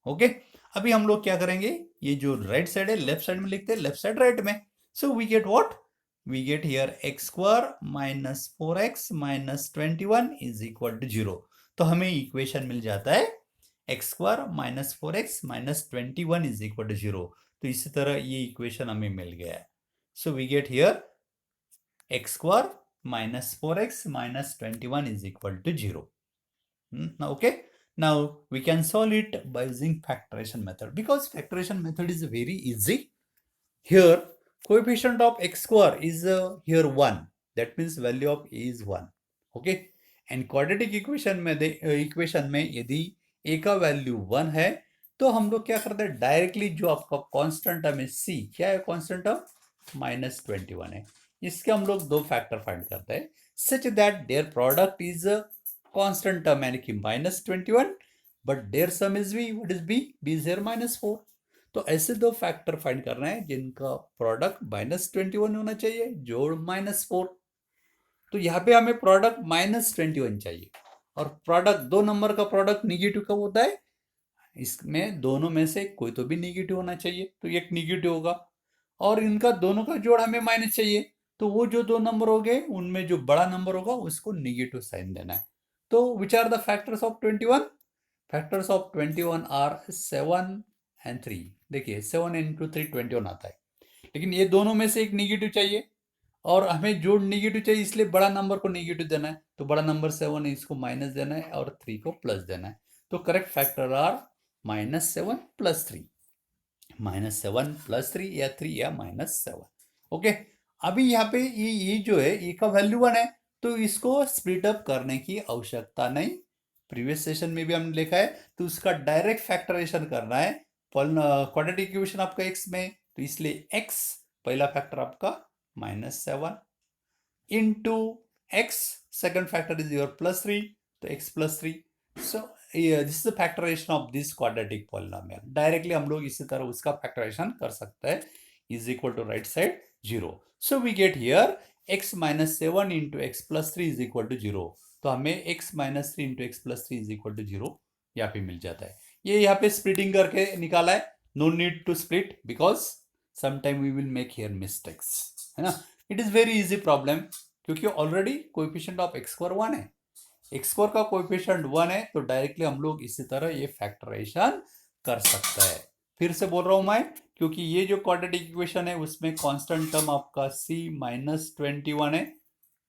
ओके, अभी हम लोग क्या करेंगे? ये जो राइट साइड है लेफ्ट साइड में लिखते हैं, लेफ्ट साइड राइट में. So we get what? We get here x square minus 4x minus 21 is equal to 0. तो हमें इक्वेशन मिल जाता है x square minus 4x minus 21 is equal to 0. तो इसी तरह ये इक्वेशन हमें मिल गया है. So we get here x square minus 4x minus 21 is equal to 0. Okay, now we can solve it by using factorization method, because factorization method is very easy. Here coefficient of x square is here 1, that means value of a is 1. Okay, and quadratic equation में यदि a का value 1 है तो हम लोग क्या करते हैं, डायरेक्टली जो आपका कांस्टेंट टर्म है सी, क्या है कांस्टेंट टर्म, -21 है, इसके हम लोग दो फैक्टर फाइंड करते हैं such that their product is constant term यानी कि -21, but their sum is b, what is b, b is their -4। तो ऐसे दो फैक्टर फाइंड करना है जिनका प्रोडक्ट -21 होना चाहिए जोड़ -4। तो यहाँ पे हमें प्रोडक्ट -21 चाहिए, और प्रोडक्ट, दो नंबर का प्रोडक्ट निगेटिव कब होता है, इसमें दोनों में से कोई तो भी निगेटिव होना चाहिए, तो एक निगेटिव होगा, और इनका दोनों का जोड़ हमें माइनस चाहिए, तो वो जो दो नंबर हो गए उनमें जो बड़ा नंबर होगा उसको निगेटिव साइन देना है। तो which are the factors of 21? Factors of 21 are 7 and 3। देखिए 7 इंटू 3 21 आता है, लेकिन ये दोनों में से एक निगेटिव चाहिए, और हमें जोड़ निगेटिव चाहिए, इसलिए बड़ा नंबर को निगेटिव देना है, तो बड़ा नंबर 7 है इसको माइनस देना है और 3 को प्लस देना है। तो करेक्ट फैक्टर आर -7 + 3, -7 + 3 या 3 या -7। ओके, अभी यहाँ पे ये जो है ये का वैल्यू 1 है, तो इसको स्प्लिट अप करने की आवश्यकता नहीं, प्रीवियस सेशन में भी हमने लिखा है, तो उसका डायरेक्ट फैक्टराइजेशन करना है क्वाड्रेटिक इक्वेशन आपका x में, तो इसलिए x पहला फैक्टर आपका -7 into x, second factor is your +3, तो x + 3। So this is the factorization of this quadratic polynomial. Directly हम लोग इसी तरह उसका फैक्टराइजेशन कर सकते हैं, is equal to right side 0। So we get here x -7 into x + 3 is equal to 0। तो हमें x -3 into x + 3 is equal to 0 यहाँ पे मिल जाता है। ये यहाँ पे स्प्लिटिंग करके निकाला है, no need to split because sometime we will make here mistakes, है ना। It is very easy problem, क्योंकि already coefficient of x square 1 है, x स्क्वायर का कोएफिशिएंट 1 है, तो डायरेक्टली हम लोग इसी तरह ये फैक्टराइजेशन कर सकते हैं। फिर से बोल रहा हूं मैं, क्योंकि ये जो क्वाड्रेटिक इक्वेशन है उसमें कांस्टेंट टर्म आपका c -21 है,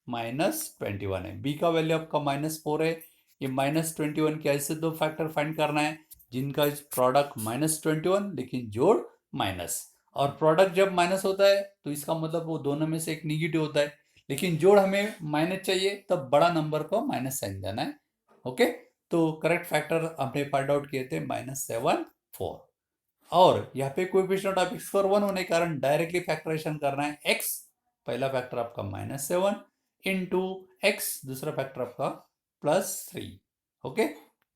-21 है, b का वैल्यू आपका -4 है, ये -21 के ऐसे दो फैक्टर फाइंड करना है जिनका प्रोडक्ट -21 लेकिन जोड़ माइनस, और प्रोडक्ट जब माइनस होता है तो इसका मतलब वो दोनों में से एक निगेटिव होता है, लेकिन जोड़ हमें माइनस चाहिए, तब बड़ा नंबर को माइनस साइन देना है। ओके, तो करेक्ट फैक्टर हमने फाइंड आउट किए थे -7 4, और यहाँ पे कोएफिशिएंट ऑफ x स्क्वायर 1 होने के कारण डायरेक्टली फैक्टराइजेशन करना है, x पहला फैक्टर आपका -7 इंटू x दूसरा फैक्टर आपका +3। Okay,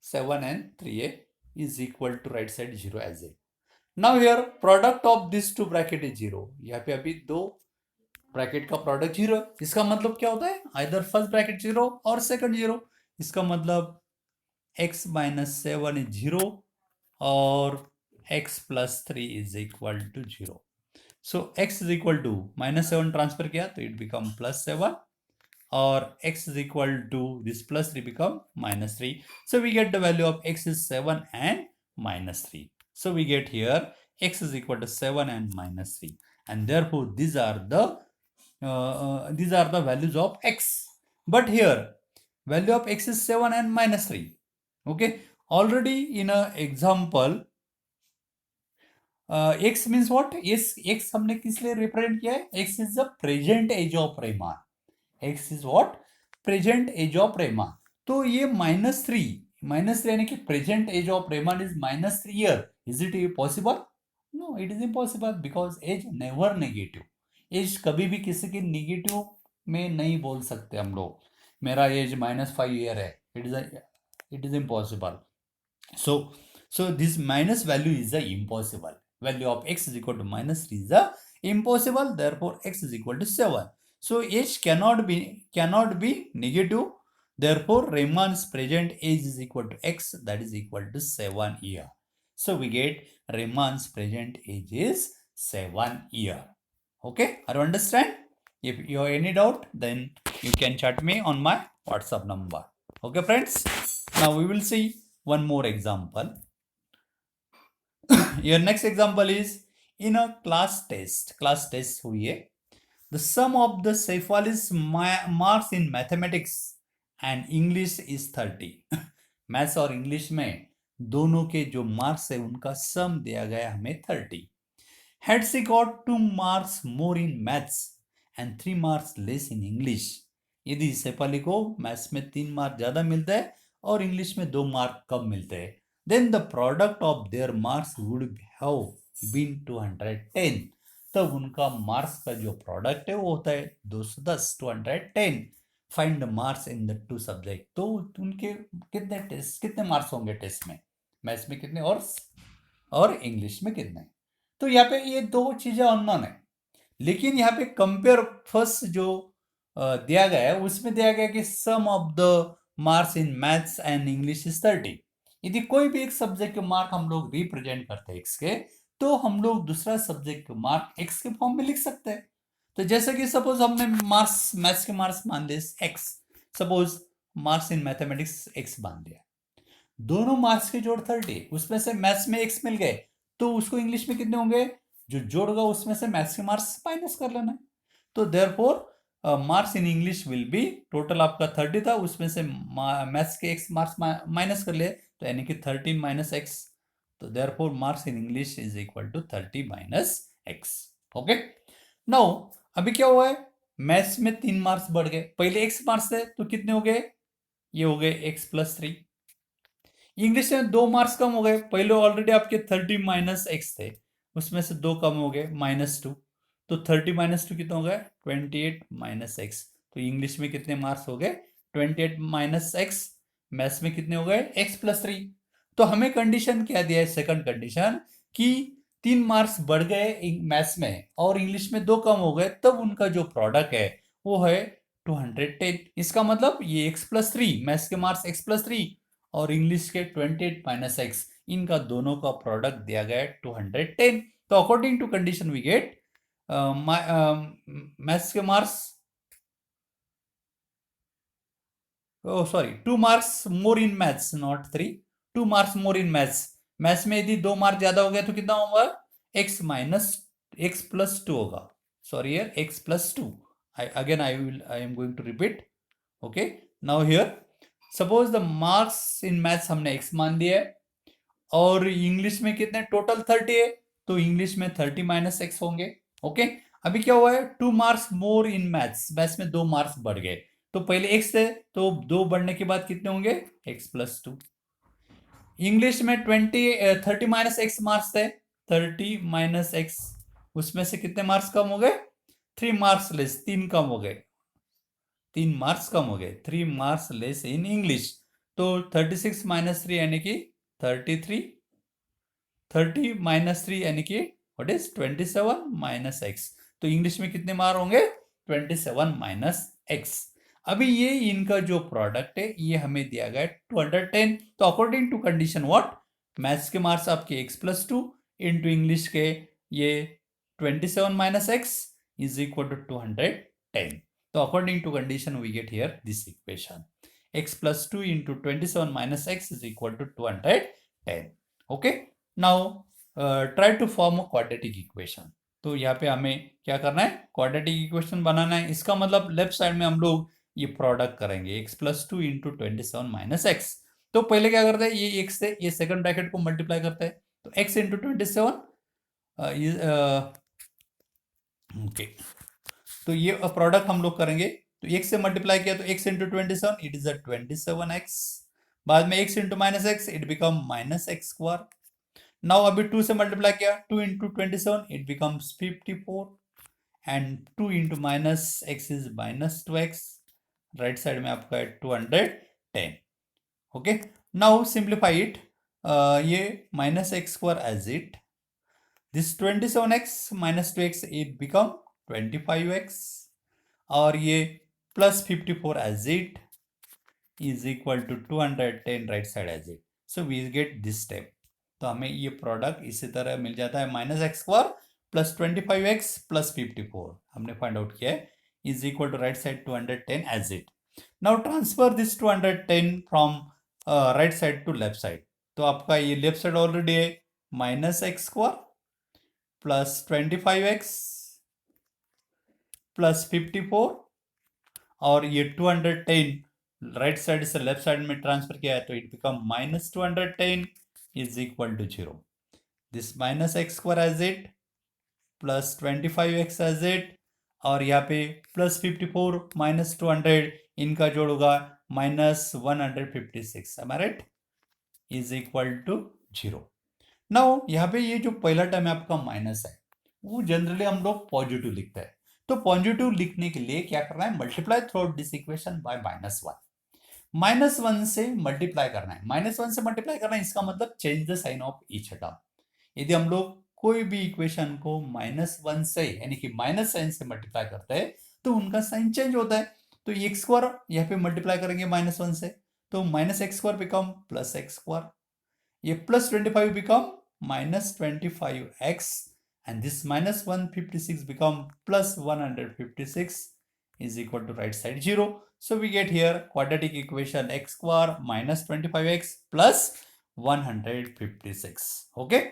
7 and 3a is equal to right side 0 as a। now here product of these two bracket is 0। यहाँ पे अभी दो ब्रैकेट का प्रोडक्ट 0, इसका मतलब क्या होता है, आइदर फर्स्ट ब्रैकेट 0 और सेकंड 0। इसका मतलब x -7 is 0 और x + 3 is equal to 0। so x is equal to -7 transfer किया तो इट बिकम +7, और x is equal to this +3 become -3। so we get the value of x is 7 and -3। so we get here x is equal to 7 and -3, and therefore these are the values of x। but here value of x is 7 and -3। okay, already in a example x means what, x हमने किस लिए represent किया है, x is the present age of Rayman। x is what, present age of Rehman. तो ये -3 यानी कि present age of Rehman is -3 year. Is it possible? No, it is impossible, because age never negative. Age कभी भी किसी की नेगेटिव में नहीं बोल सकते हम लोग, मेरा एज -5 ईयर है, it is impossible. so this minus value is the impossible, value of x is equal to -3 is the impossible, therefore x is equal to 7। so age cannot be negative, therefore Raymond's present age is equal to x, that is equal to 7 year। so we get Raymond's present age is 7 year। okay, are you understand? If you have any doubt, then you can chat me on my WhatsApp number। okay friends, now we will see one more example। your next example is in a class test हुई है, the sum of the Shefali's marks in mathematics and English is 30। Maths और English में दोनों के जो marks है उनका सम दिया गया हमें 30। had she got 2 marks more in maths and 3 marks less in English। यदि शेफाली को मैथ्स में 3 मार्क ज्यादा मिलता है और इंग्लिश में 2 मार्क कम मिलते हैं, then the product of their marks would have been 210. तब उनका मार्क्स का जो प्रोडक्ट है वो होता है 210, 210. Find the marks in the two subject. तो उनके कितने मार्क्स होंगे टेस्ट में, मैथ्स में कितने और इंग्लिश में कितने. तो यहाँ पे ये दो चीजें अननोन है, लेकिन यहाँ पे कंपेयर फर्स्ट जो दिया गया है उसमें दिया गया कि sum of the marks in maths and English is 30. यदि कोई भी एक सब्जेक्ट के मार्क हम लोग रिप्रेजेंट करते हैं एक्स के, तो हम लोग दूसरा सब्जेक्ट के मार्क एक्स के फॉर्म में लिख सकते हैं. तो जैसे कि सपोज हमने मार्क्स मैथ्स के मार्क्स मान लिए x, suppose marks in mathematics x मान दिया, दोनों मार्क्स के जोड़ 30, उसमें से मैथ्स में एक्स मिल गए, तो उसको इंग्लिश में कितने होंगे, जो जोड़ होगा उसमें से मैथ्स के मार्क्स माइनस कर लेना है. तो therefore marks in English will be, total आपका 30 था, उसमें से मैथ्स के एक्स मार्क्स माइनस कर लिए, तो यानी कि 13 माइनस एक्स. तो therefore marks in English is equal to 30 minus x. Okay, now अभी क्या हुआ है, मैथ्स में 3 मार्क्स बढ़ गए, पहले एक्स मार्क्स थे तो कितने हो गए, ये हो गए एक्स प्लस 3. इंग्लिश में 2 मार्क्स कम हो गए, पहले ऑलरेडी आपके 30 माइनस एक्स थे, उसमें से 2 कम हो गए -2, तो 30 माइनस 2 कितना हो गया 28 माइनस एक्स. तो इंग्लिश में कितने मार्क्स हो गए 28 माइनस एक्स, मैथ्स में कितने हो गए एक्स प्लस 3. तो हमें कंडीशन क्या दिया है, सेकंड कंडीशन, कि 3 मार्क्स बढ़ गए मैथ्स में और इंग्लिश में 2 कम हो गए, तब उनका जो प्रोडक्ट है वो है 210. इसका मतलब ये एक्स प्लस 3, मैथ्स के मार्क्स एक्स प्लस 3 और इंग्लिश के 28 माइनस एक्स, इनका दोनों का प्रोडक्ट दिया गया है 210. तो according to condition we get maths के marks, sorry 2 marks more in maths, not 3, 2 marks more in maths. Maths में यदि 2 मार्क्स ज्यादा हो गया तो कितना होगा, एक्स माइनस एक्स प्लस 2 होगा, सॉरी यार x plus 2. I am going to repeat. Okay, now here suppose the marks in maths हमने एक्स मान दिया है और इंग्लिश में कितने टोटल 30 है, तो इंग्लिश में 30 माइनस एक्स होंगे. ओके, अभी क्या हुआ है 2 marks more in maths, maths में 2 मार्क्स बढ़ गए, तो पहले एक्स थे तो 2 बढ़ने के बाद कितने होंगे एक्स प्लस 2. इंग्लिश में 30 माइनस एक्स मार्क्स थे, 30 माइनस एक्स, उसमें से कितने मार्क्स कम हो गए 3 मार्क्स लेस, 3 कम हो गए, 3 मार्क्स कम हो गए, 3 मार्क्स लेस इन इंग्लिश. तो 36 माइनस 3 यानी कि 33, 30 माइनस 3 यानी कि व्हाट इज 27 माइनस एक्स. तो इंग्लिश में कितने मार्क होंगे 27 माइनस एक्स. अभी ये इनका जो प्रोडक्ट है ये हमें दिया गया 210. तो according to condition what, maths के मार्क्स आपके एक्स प्लस 2 इंटू इंग्लिश के ये 27 minus x is equal to 210. तो according to condition we get here this equation, x plus 2 into 27 minus x is equal to 210. Okay, now try to form a quadratic equation. तो यहाँ पे हमें क्या करना है, क्वाड्रेटिक इक्वेशन बनाना है. इसका मतलब लेफ्ट साइड में हम लोग ये प्रोडक्ट करेंगे x plus 2 into 27 minus x. तो पहले क्या करते हैं, ये x थे, ये सेकंड ब्रैकेट को मल्टीप्लाई करते हैं, तो x into 27 ओके, तो ये प्रोडक्ट हम लोग करेंगे. तो x से मल्टीप्लाई किया तो x into 27 it is a 27x, बाद में x into minus x it become minus x square. Now अभी 2 से मल्टीप्लाई किया, 2 into 27 it becomes 54 and 2 into minus x is minus 2x, right side में आपका है 210. ओके, नाउ सिंप्लीफाई इट, ये minus x square as it, this 27x minus 2x it become 25x, और ये plus 54 as it is equal to 210 right side as it. So we get this step. तो हमें ये product इसी तरह मिल जाता है, minus x square plus 25x plus 54 हमने फाइंड आउट किया है, is equal to right side 210 as it. Now transfer this 210 from right side to left side. तो आपका ये लेफ्ट साइड ऑलरेडी है minus x square plus 25x plus 54, और ये 210 right side से लेफ्ट साइड में ट्रांसफर किया है, तो it become minus 210 is equal to 0. This minus x square as it plus 25x as it, और यहाँ पे प्लस 54 माइनस 200, इनका जोड़ होगा minus 156. am I right? Is equal to 0। Now यहाँ पे ये जो पहला टर्म है आपका माइनस है, वो जनरली हम लोग पॉजिटिव लिखते हैं। तो पॉजिटिव लिखने के लिए क्या करना है, multiply through this equation by -1। -1 से मल्टीप्लाई करना है, -1 से मल्टीप्लाई करना है, इसका मतलब change the sign of each term. यदि हम लोग कोई भी इक्वेशन को -1 से यानी कि माइनस साइन से मल्टीप्लाई करते हैं तो उनका साइन चेंज होता है। तो एक्स स्क्वायर यहाँ पे मल्टीप्लाई करेंगे -1 से, तो -x² बिकम +x², ये +25 become -25x, and this -156 become +156 is equal to right side 0. So we get here quadratic equation x² -25x plus 156. Okay,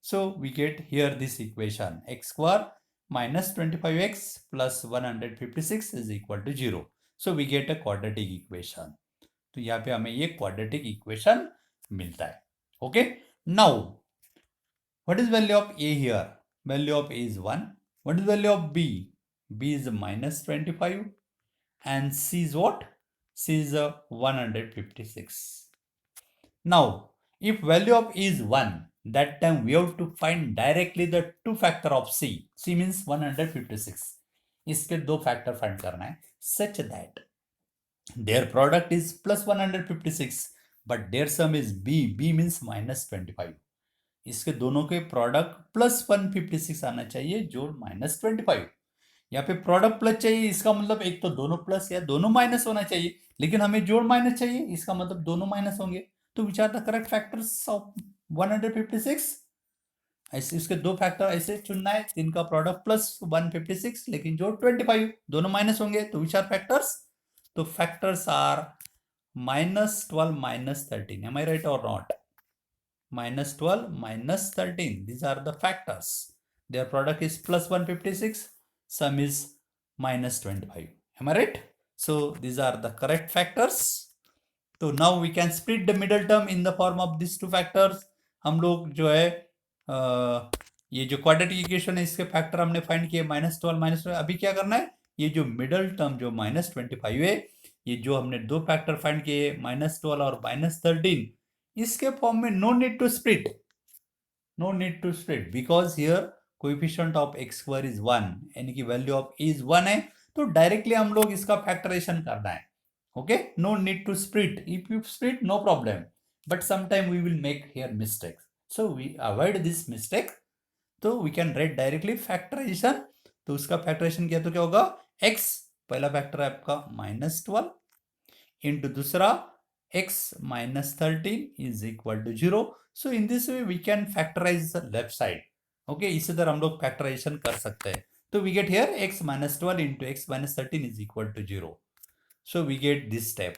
so we get here this equation x² -25x plus 156 is equal to 0. So we get a quadratic equation. तो यहाँ पे हमें ये quadratic equation मिलता है. Okay, now what is value of a here? Value of a is 1. What is value of b? B is -25 and c is what? C is 156. Now if value of a is 1, that time we have to find directly the two factor of c. C means 156. इसके दो factor find करना है such that their product is +156 but their sum is b. B means -25. इसके दोनों के product +156 आना चाहिए, जोड़ -25। यहाँ पे प्रोडक्ट प्लस चाहिए, इसका मतलब एक तो दोनों प्लस या दोनों माइनस होना चाहिए, लेकिन हमें जोड़ माइनस चाहिए, इसका मतलब दोनों माइनस होंगे। तो which are the correct factors of 156? ऐसे इसके दो फैक्टर ऐसे चुनना है जिनका प्रोडक्ट +156 लेकिन जोड़ 25, दोनों माइनस होंगे। तो विच आर फैक्टर्स? तो factors are -12 -13. Am I right or not? -12 -13, these are the factors. Their product is +156, sum is -25. Am I right? So these are the correct factors. So now we can split the middle term in the form of these two factors. हम लोग जो है ये जो quadratic equation है इसके factor हमने find किए -12 -12। अभी क्या करना है, ये जो मिडल टर्म जो -25 है, ये जो हमने दो फैक्टर फाइंड किए -12 और -13, इसके फॉर्म में no need to split, no need to split because here coefficient of x² is 1 यानी कि वैल्यू ऑफ a इज 1 है, तो डायरेक्टली हम लोग इसका फैक्टराइजेशन करना है. Okay, no need to split. If you split no problem, but sometime we will make here mistake, so we avoid this mistake. तो we can write directly factorisation. तो उसका फैक्टराइजेशन किया तो क्या होगा, x पहला फैक्टर है आपका -12 इंटू दूसरा x -13 is equal to 0. So in this way we can factorize the left side. Okay, इसी तरह हम लोग फैक्टराइजेशन कर सकते हैं. तो we get here x -12 into x -13 is equal to 0. So we get this step,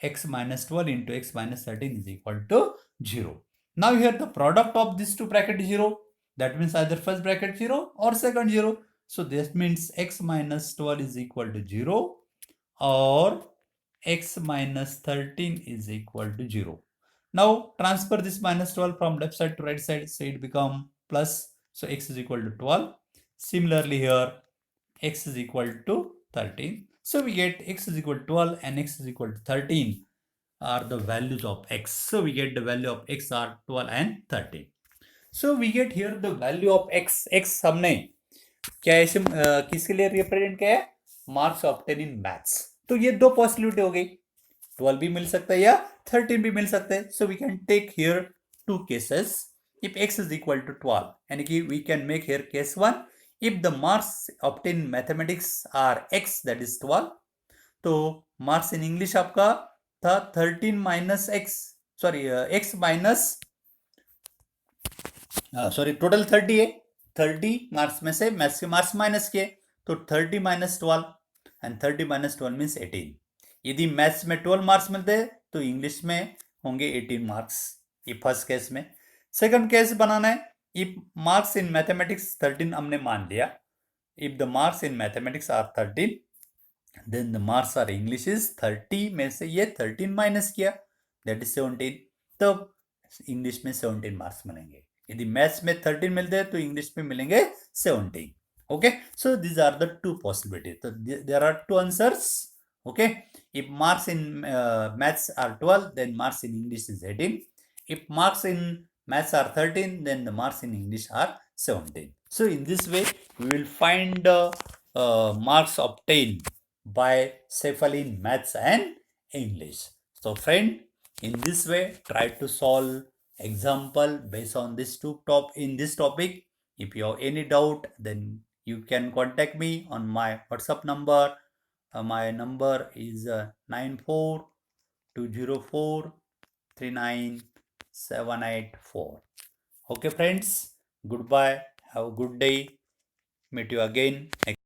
x -12 into x -13 is equal to 0. Now here the product of these two bracket is 0. That means either first bracket 0 or second 0. So this means x -12 is equal to 0 or x -13 is equal to 0. Now transfer this -12 from left side to right side, so it become plus. So x is equal to 12. Similarly here x is equal to 13. So we get x is equal to 12 and x is equal to 13 are the values of x. So we get the value of x are 12 and 13. So we get here the value of x. x हमने क्या ऐसे किसके लिए represent किया है, marks obtain in maths. तो ये दो पॉसिबिलिटी हो गई, 12 भी मिल सकता है या 13 भी मिल सकता है. So we can take here two cases. If x is equal to 12 यानी कि we can make here case 1. If the marks obtained in mathematics are x, that is 12, तो marks in English आपका था 13 minus x, sorry x minus sorry total 30 है. 30 marks में से maths के marks minus किए, तो 30 minus 12 and 30 minus 12 means 18. यदि मैथ्स में 12 मार्क्स मिलते हैं तो इंग्लिश में होंगे 18 मार्क्स. ये फर्स्ट केस में. सेकंड केस बनाना है. इफ मार्क्स इन मैथमेटिक्स 13 हमने मान लिया. If the marks in mathematics are 13, then the marks are English is 30 में से ये 13 माइनस किया, दैट इज 17. तब इंग्लिश में 17 मार्क्स मिलेंगे. यदि मैथ्स में 13 मिलते हैं तो इंग्लिश में मिलेंगे 17. Okay, so these are the two possibility. तो there are two answers. Okay, if marks in maths are 12, then marks in English is 18. If marks in maths are 13, then the marks in English are 17. So in this way, we will find marks obtained by Cephalin maths and English. So friend, in this way, try to solve example based on this in this topic. If you have any doubt, then you can contact me on my WhatsApp number. My number is 9420439784. Okay friends, goodbye, have a good day, meet you again next